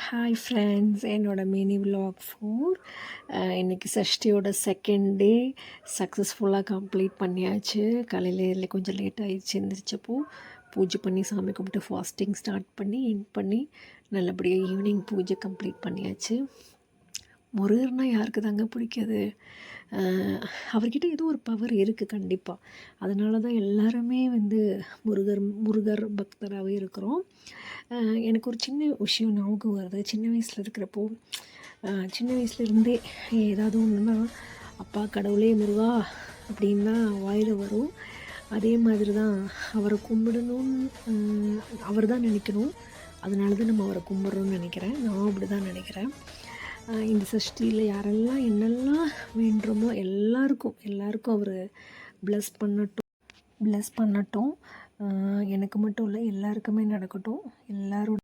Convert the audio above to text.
Hi friends, என்னோடய mini vlog 4 இன்றைக்கி சஷ்டியோட second day சக்ஸஸ்ஃபுல்லாக கம்ப்ளீட் பண்ணியாச்சு. காலையில் கொஞ்சம் லேட் ஆகிடுச்சு. எழுந்திரிச்சப்போ பூஜை பண்ணி சாமி கும்பிட்டு ஃபாஸ்டிங் ஸ்டார்ட் பண்ணி எண்ட் பண்ணி நல்லபடியாக ஈவினிங் பூஜை கம்ப்ளீட் பண்ணியாச்சு. முருகர்னால் யாருக்கு தாங்க பிடிக்காது? அவர்கிட்ட ஏதோ ஒரு பவர் இருக்குது கண்டிப்பாக. அதனால தான் எல்லாருமே முருகர் பக்தராகவே இருக்கிறோம். எனக்கு ஒரு சின்ன விஷயம் ஞாபகம் வருது. சின்ன வயசில் இருக்கிறப்போ சின்ன வயசுலேருந்தே ஏதாவது ஒன்றுனா அப்பா கடவுளே முருகா அப்படின்னு தான் வாயில் வரும். அதே மாதிரி தான் அவரை கும்பிடணும்னு அவர் தான் நினைக்கணும். அதனால தான் நம்ம அவரை கும்பிட்றோன்னு நினைக்கிறேன். நான் அப்படி தான் நினைக்கிறேன். இந்த சஷ்டியில் யாரெல்லாம் என்னெல்லாம் வேண்டுறோமோ எல்லாருக்கும் அவர் ப்ளஸ் பண்ணட்டும். எனக்கு மட்டும் இல்லை, எல்லாருக்குமே நடக்கட்டும். எல்லாரோட